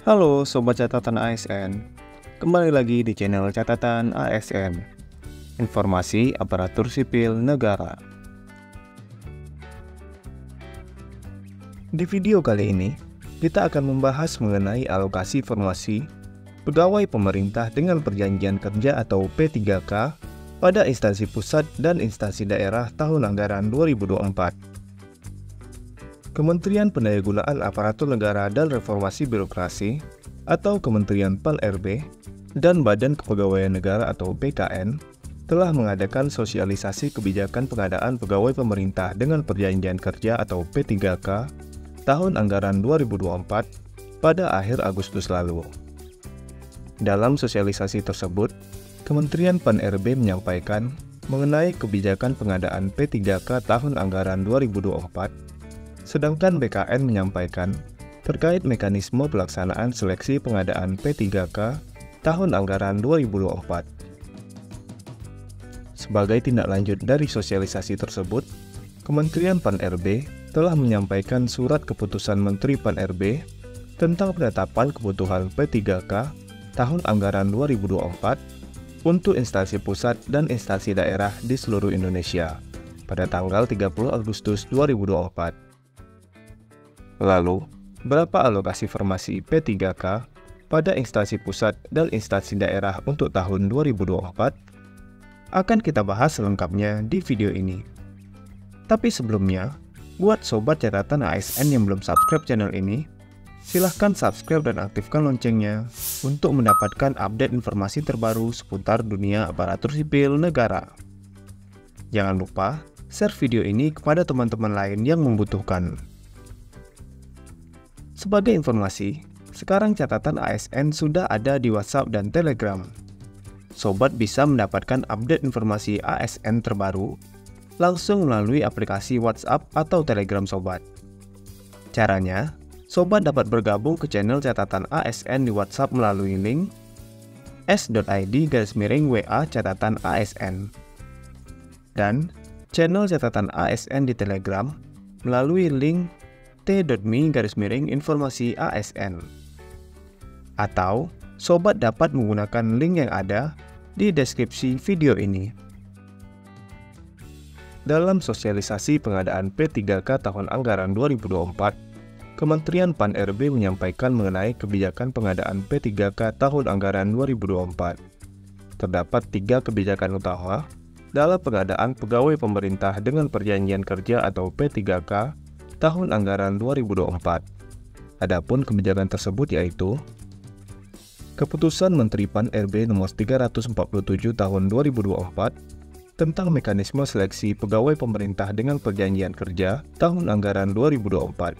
Halo Sobat Catatan ASN, kembali lagi di channel Catatan ASN, Informasi Aparatur Sipil Negara. Di video kali ini, kita akan membahas mengenai alokasi formasi pegawai pemerintah dengan perjanjian kerja atau P3K pada instansi pusat dan instansi daerah tahun anggaran 2024. Kementerian Pendayagunaan Aparatur Negara dan Reformasi Birokrasi atau Kementerian Pan-RB dan Badan Kepegawaian Negara atau BKN telah mengadakan sosialisasi kebijakan pengadaan pegawai pemerintah dengan perjanjian kerja atau P3K tahun anggaran 2024 pada akhir Agustus lalu. Dalam sosialisasi tersebut, Kementerian Pan-RB menyampaikan mengenai kebijakan pengadaan P3K tahun anggaran 2024, sedangkan BKN menyampaikan terkait mekanisme pelaksanaan seleksi pengadaan P3K tahun anggaran 2024. Sebagai tindak lanjut dari sosialisasi tersebut, Kementerian Pan-RB telah menyampaikan surat keputusan Menteri Pan-RB tentang penetapan kebutuhan P3K tahun anggaran 2024 untuk instansi pusat dan instansi daerah di seluruh Indonesia pada tanggal 30 Agustus 2024. Lalu, berapa alokasi formasi P3K pada instansi pusat dan instansi daerah untuk tahun 2024? Akan kita bahas selengkapnya di video ini. Tapi sebelumnya, buat Sobat Catatan ASN yang belum subscribe channel ini, silahkan subscribe dan aktifkan loncengnya untuk mendapatkan update informasi terbaru seputar dunia aparatur sipil negara. Jangan lupa share video ini kepada teman-teman lain yang membutuhkan. Sebagai informasi, sekarang catatan ASN sudah ada di WhatsApp dan Telegram. Sobat bisa mendapatkan update informasi ASN terbaru langsung melalui aplikasi WhatsApp atau Telegram Sobat. Caranya, Sobat dapat bergabung ke channel catatan ASN di WhatsApp melalui link s.id/WA catatan ASN dan channel catatan ASN di Telegram melalui link t.me/informasi ASN. Atau, Sobat dapat menggunakan link yang ada di deskripsi video ini. Dalam sosialisasi pengadaan P3K tahun anggaran 2024, Kementerian Pan-RB menyampaikan mengenai kebijakan pengadaan P3K tahun anggaran 2024. Terdapat 3 kebijakan utama dalam pengadaan pegawai pemerintah dengan perjanjian kerja atau P3K tahun anggaran 2024. Adapun kebijakan tersebut yaitu Keputusan Menteri Pan-RB nomor 347 tahun 2024 tentang mekanisme seleksi pegawai pemerintah dengan perjanjian kerja tahun anggaran 2024.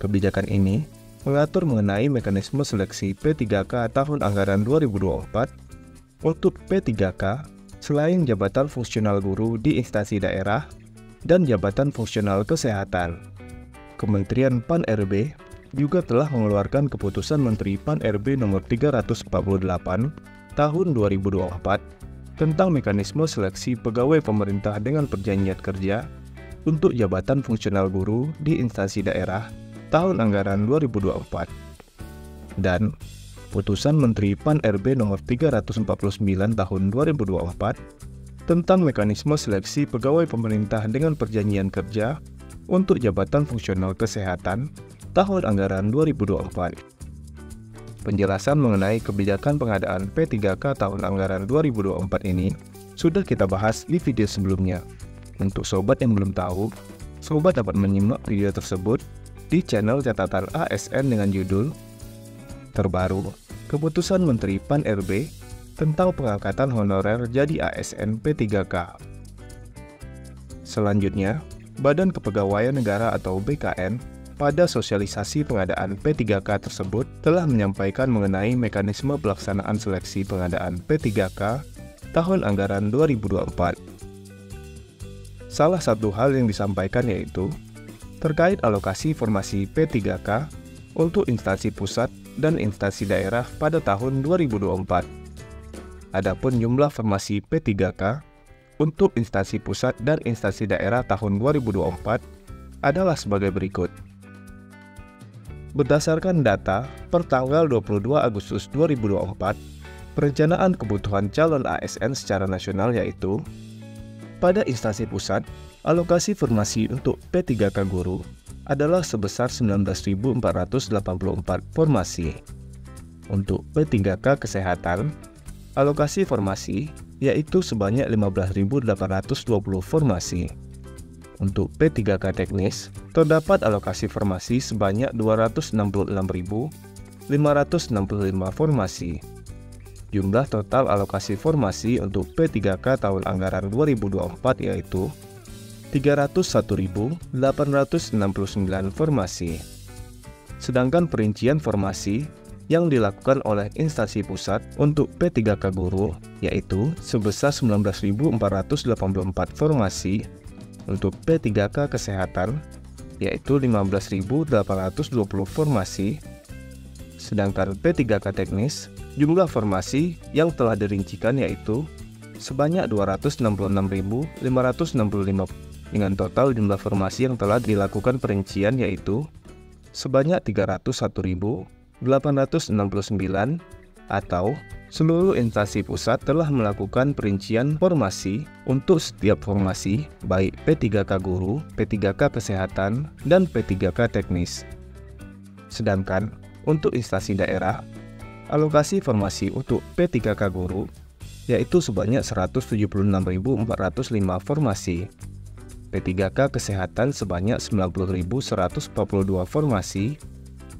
Kebijakan ini mengatur mengenai mekanisme seleksi P3K tahun anggaran 2024 untuk P3K selain jabatan fungsional guru di instansi daerah dan jabatan fungsional kesehatan. Kementerian Pan-RB juga telah mengeluarkan keputusan Menteri Pan-RB nomor 348 tahun 2024 tentang mekanisme seleksi pegawai pemerintah dengan perjanjian kerja untuk jabatan fungsional guru di instansi daerah tahun anggaran 2024 dan Putusan Menteri Pan-RB nomor 349 tahun 2024 tentang mekanisme seleksi pegawai pemerintah dengan perjanjian kerja untuk jabatan fungsional kesehatan tahun anggaran 2024. Penjelasan mengenai kebijakan pengadaan P3K tahun anggaran 2024 ini sudah kita bahas di video sebelumnya. Untuk sobat yang belum tahu, sobat dapat menyimak video tersebut di channel catatan ASN dengan judul Terbaru, Keputusan Menteri Pan-RB tentang pengangkatan honorer jadi ASN P3K. Selanjutnya, Badan Kepegawaian Negara atau BKN pada sosialisasi pengadaan P3K tersebut telah menyampaikan mengenai mekanisme pelaksanaan seleksi pengadaan P3K tahun anggaran 2024. Salah satu hal yang disampaikan yaitu terkait alokasi formasi P3K untuk instansi pusat dan instansi daerah pada tahun 2024. Adapun jumlah formasi P3K untuk instansi pusat dan instansi daerah tahun 2024 adalah sebagai berikut. Berdasarkan data per tanggal 22 Agustus 2024, perencanaan kebutuhan calon ASN secara nasional yaitu pada instansi pusat, alokasi formasi untuk P3K guru adalah sebesar 19.484 formasi. Untuk P3K kesehatan, alokasi formasi yaitu sebanyak 15.820 formasi. Untuk P3K teknis, terdapat alokasi formasi sebanyak 266.565 formasi. Jumlah total alokasi formasi untuk P3K tahun anggaran 2024 yaitu 301.869 formasi. Sedangkan perincian formasi yang dilakukan oleh instansi pusat untuk P3K guru yaitu sebesar 19.484 formasi. Untuk P3K kesehatan yaitu 15.820 formasi. Sedangkan P3K teknis, jumlah formasi yang telah dirincikan yaitu sebanyak 266.565 dengan total jumlah formasi yang telah dilakukan perincian yaitu sebanyak 301.869 atau seluruh instansi pusat telah melakukan perincian formasi untuk setiap formasi baik P3K guru, P3K kesehatan, dan P3K teknis. Sedangkan untuk instansi daerah, alokasi formasi untuk P3K guru yaitu sebanyak 176.405 formasi, P3K kesehatan sebanyak 90.142 formasi,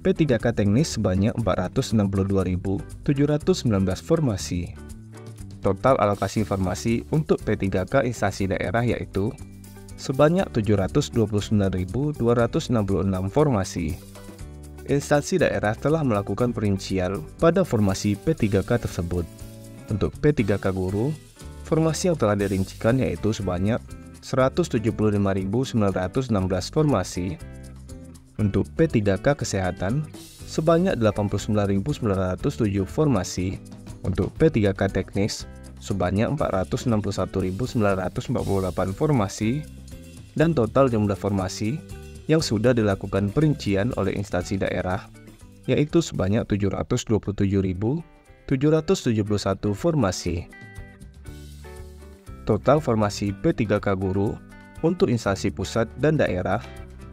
P3K teknis sebanyak 462.719 formasi. Total alokasi formasi untuk P3K instansi daerah yaitu sebanyak 729.266 formasi. Instansi daerah telah melakukan perincian pada formasi P3K tersebut. Untuk P3K guru, formasi yang telah dirincikan yaitu sebanyak 175.916 formasi. Untuk P3K kesehatan, sebanyak 89.907 formasi. Untuk P3K teknis, sebanyak 461.948 formasi. Dan total jumlah formasi yang sudah dilakukan perincian oleh instansi daerah, yaitu sebanyak 727.771 formasi. Total formasi P3K guru untuk instansi pusat dan daerah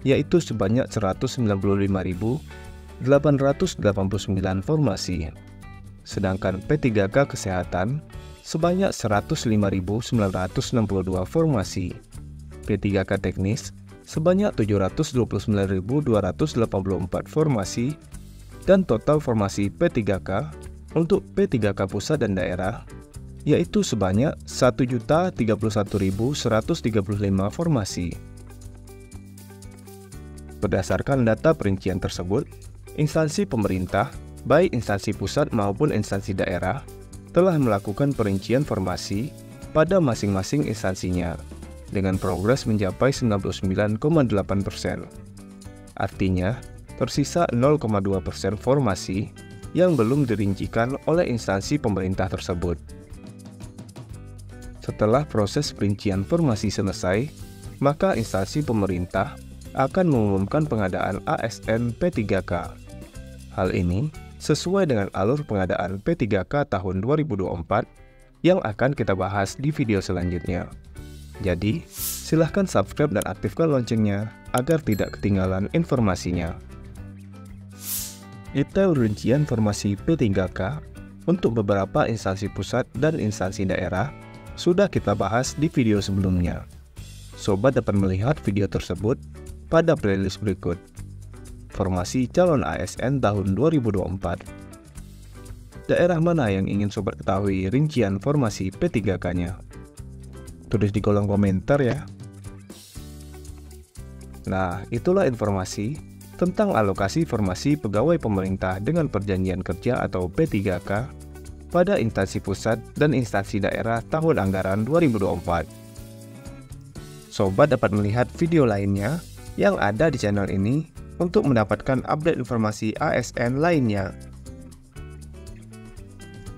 yaitu sebanyak 195.889 formasi. Sedangkan P3K kesehatan sebanyak 105.962 formasi. P3K teknis sebanyak 729.284 formasi dan total formasi P3K untuk P3K pusat dan daerah yaitu sebanyak 1.031.135 formasi. Berdasarkan data perincian tersebut, instansi pemerintah, baik instansi pusat maupun instansi daerah, telah melakukan perincian formasi pada masing-masing instansinya, dengan progres mencapai 99,8%. Artinya, tersisa 0,2% formasi yang belum dirincikan oleh instansi pemerintah tersebut. Setelah proses perincian formasi selesai, maka instansi pemerintah akan mengumumkan pengadaan ASN P3K. Hal ini sesuai dengan alur pengadaan P3K tahun 2024 yang akan kita bahas di video selanjutnya. Jadi, silahkan subscribe dan aktifkan loncengnya agar tidak ketinggalan informasinya. Detail rincian formasi P3K untuk beberapa instansi pusat dan instansi daerah sudah kita bahas di video sebelumnya. Sobat dapat melihat video tersebut pada playlist berikut. Formasi calon ASN tahun 2024. Daerah mana yang ingin sobat ketahui rincian formasi P3K-nya? Tulis di kolom komentar ya. Nah, itulah informasi tentang alokasi formasi pegawai pemerintah dengan perjanjian kerja atau P3K pada instansi pusat dan instansi daerah tahun anggaran 2024. Sobat dapat melihat video lainnya yang ada di channel ini untuk mendapatkan update informasi ASN lainnya.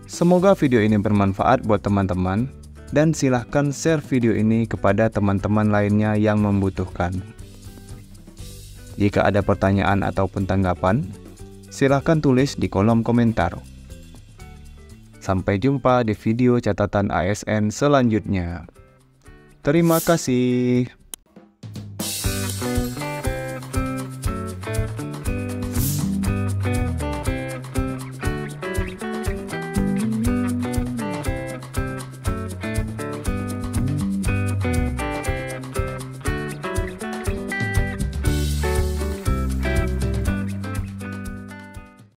Semoga video ini bermanfaat buat teman-teman dan silahkan share video ini kepada teman-teman lainnya yang membutuhkan. Jika ada pertanyaan ataupun tanggapan, silahkan tulis di kolom komentar. Sampai jumpa di video catatan ASN selanjutnya. Terima kasih.